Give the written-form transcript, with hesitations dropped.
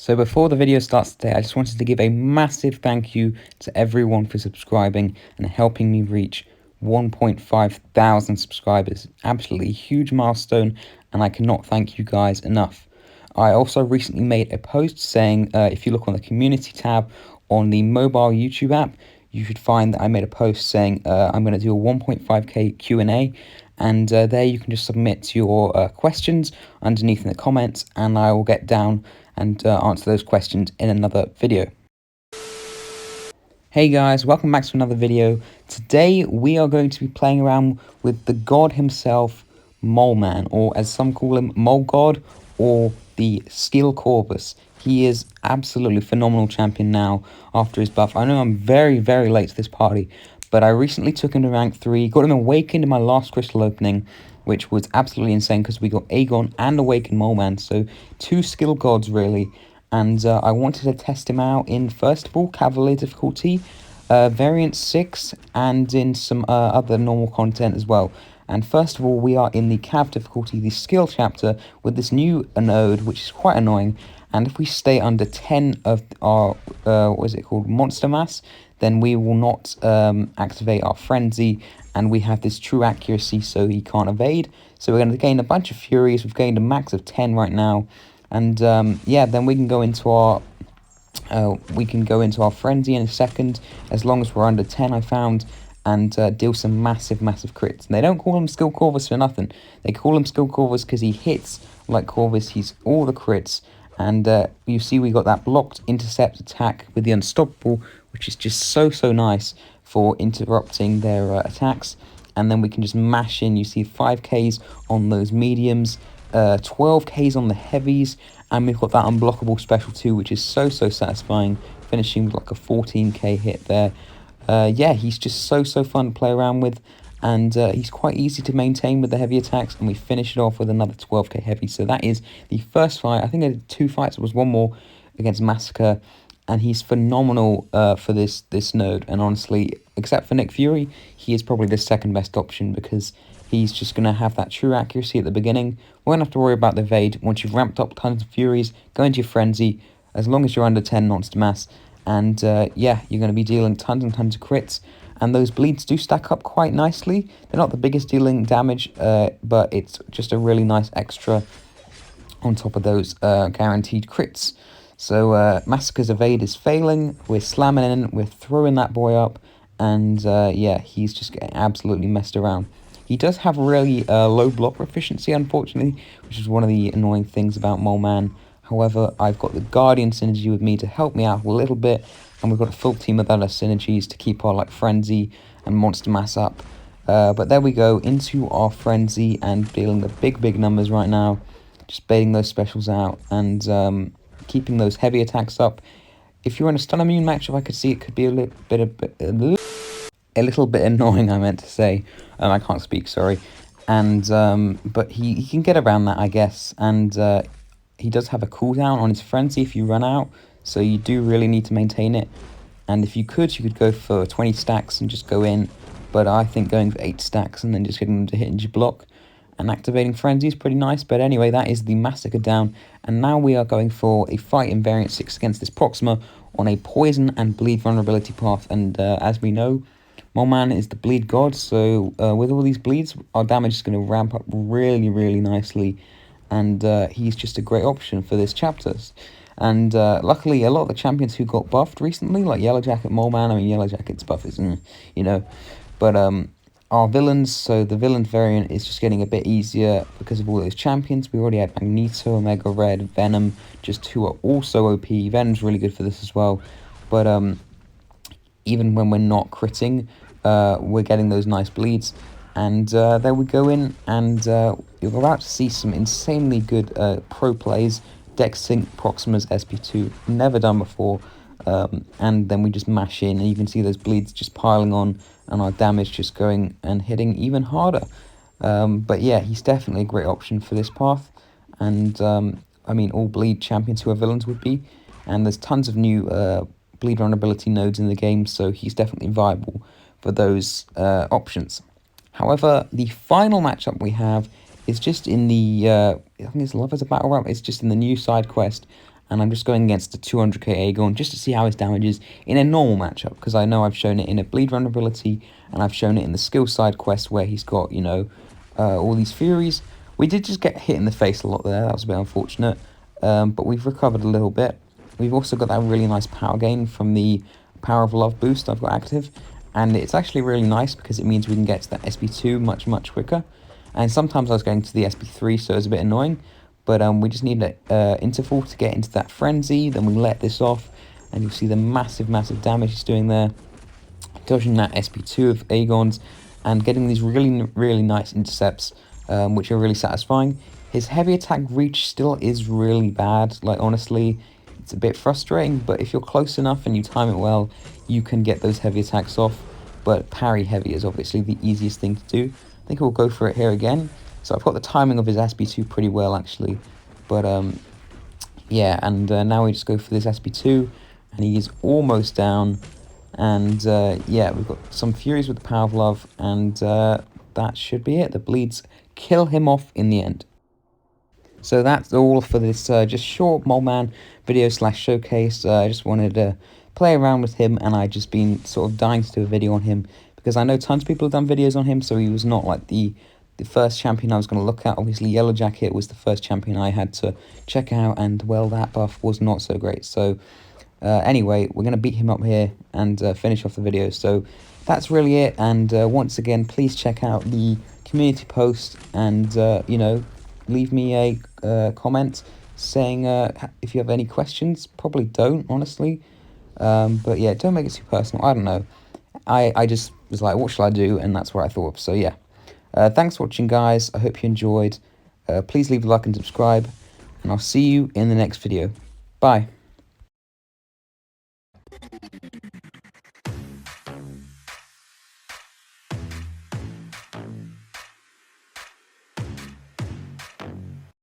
So before the video starts today, I just wanted to give a massive thank you to everyone for subscribing and helping me reach 1.5 thousand subscribers. Absolutely huge milestone, and I cannot thank you guys enough. I also recently made a post saying if you look on the community tab on the mobile YouTube app, you should find that I made a post saying I'm going to do a 1.5k Q&A, and there you can just submit your questions underneath in the comments, and I will get down and answer those questions in another video. Hey guys, welcome back to another video. Today we are going to be playing around with the god himself, Mole Man, or as some call him, Mole God, or the Skill Corvus. He is absolutely phenomenal champion now after his buff. I know I'm very late to this party, but I recently took him to rank 3, got him awakened in my last crystal opening, which was absolutely insane because we got Aegon and Awakened Mole Man, so two skill gods really. And I wanted to test him out in, first of all, Cavalier difficulty, variant 6, and in some other normal content as well. And first of all, we are in the Cav difficulty, the skill chapter, with this new node, which is quite annoying. And if we stay under 10 of our, what is it called, monster mass, then we will not activate our frenzy, and we have this true accuracy, so he can't evade. So we're going to gain a bunch of furies. We've gained a max of 10 right now, and yeah, then we can go into our frenzy in a second, as long as we're under 10, I found, and deal some massive crits. And they don't call him Skill Corvus for nothing. They call him Skill Corvus because he hits like Corvus. He's all the crits. And you see we got that blocked intercept attack with the Unstoppable, which is just so nice for interrupting their attacks. And then we can just mash in. You see 5Ks on those mediums, 12Ks on the heavies, and we've got that unblockable special too, which is so satisfying, finishing with like a 14k hit there. Yeah, he's just so fun to play around with, and he's quite easy to maintain with the heavy attacks, and we finish it off with another 12k heavy. So that is the first fight. I think I did 2 fights. There was one more against Massacre, and he's phenomenal for this node. And honestly, except for Nick Fury, he is probably the second best option, because he's just going to have that true accuracy at the beginning. We won't have to worry about the evade. Once you've ramped up tons of Furies, go into your Frenzy, as long as you're under 10 monster mass. And yeah, you're going to be dealing tons and tons of crits. And those bleeds do stack up quite nicely. They're not the biggest dealing damage, but it's just a really nice extra on top of those guaranteed crits. So Massacre's evade is failing. We're slamming in, we're throwing that boy up. And yeah, he's just getting absolutely messed around. He does have really low block efficiency, unfortunately, which is one of the annoying things about Mole Man. However, I've got the Guardian synergy with me to help me out a little bit, and we've got a full team of other synergies to keep our like Frenzy and Monster Mass up. But there we go, into our Frenzy and dealing the big numbers right now. Just baiting those specials out and keeping those heavy attacks up. If you're in a stun immune matchup, I could see it could be a little bit annoying, I meant to say. I can't speak, sorry. And but he can get around that, I guess. And he does have a cooldown on his Frenzy if you run out, so you do really need to maintain it. And if you could go for 20 stacks and just go in, but I think going for 8 stacks and then just getting them to hit into your block and activating Frenzy is pretty nice. But anyway, that is the Massacre down, and now we are going for a fight in variant 6 against this Proxima on a poison and bleed vulnerability path. And as we know, Mole Man is the bleed god, so with all these bleeds, our damage is going to ramp up really nicely, and he's just a great option for this chapter. And luckily, a lot of the champions who got buffed recently, like Yellow Jacket, Mole Man, I mean, Yellow Jacket's buff is, you know, but our villains, so the villain variant is just getting a bit easier because of all those champions. We already had Magneto, Omega Red, Venom, just who are also OP. Venom's really good for this as well, but even when we're not critting, we're getting those nice bleeds. And there we go in, and you're about to see some insanely good pro plays. Dex Sync Proxima's SP2, never done before. And then we just mash in, and you can see those bleeds just piling on, and our damage just going and hitting even harder. But yeah, he's definitely a great option for this path. And I mean, all bleed champions who are villains would be. And there's tons of new bleed vulnerability nodes in the game, so he's definitely viable for those options. However, the final matchup we have is just in the, I think it's Lovers of Battle Rap, it's just in the new side quest, and I'm just going against the 200k Aegon just to see how his damage is in a normal matchup, because I know I've shown it in a bleed vulnerability, and I've shown it in the skill side quest where he's got, you know, all these Furies. We did just get hit in the face a lot there, that was a bit unfortunate, but we've recovered a little bit. We've also got that really nice power gain from the Power of Love boost I've got active, and it's actually really nice because it means we can get to that SP2 much quicker. And sometimes I was going to the SP3, so it's a bit annoying, but we just need an interval to get into that frenzy. Then we let this off, and you'll see the massive damage he's doing there, dodging that SP2 of Aegon's, and getting these really nice intercepts, which are really satisfying. His heavy attack reach still is really bad, like honestly, it's a bit frustrating, but if you're close enough and you time it well, you can get those heavy attacks off. But parry heavy is obviously the easiest thing to do. I think we'll go for it here again. So I've got the timing of his SP2 pretty well actually, but yeah, and now we just go for this SP2, and he is almost down, and yeah, we've got some Furies with the Power of Love, and that should be it. The bleeds kill him off in the end. So that's all for this just short Mole Man video slash showcase. I just wanted to play around with him, and I just been sort of dying to do a video on him because I know tons of people have done videos on him, so he was not like the first champion I was going to look at. Obviously, Yellow Jacket was the first champion I had to check out, and well, that buff was not so great. So anyway, we're going to beat him up here and finish off the video. So that's really it, and once again, please check out the community post, and you know, leave me a comment saying if you have any questions. Probably don't, honestly, but yeah, don't make it too personal. I don't know, I just was like, what shall I do, and that's what I thought of. So yeah, thanks for watching, guys. I hope you enjoyed. Please leave a like and subscribe, and I'll see you in the next video. Bye.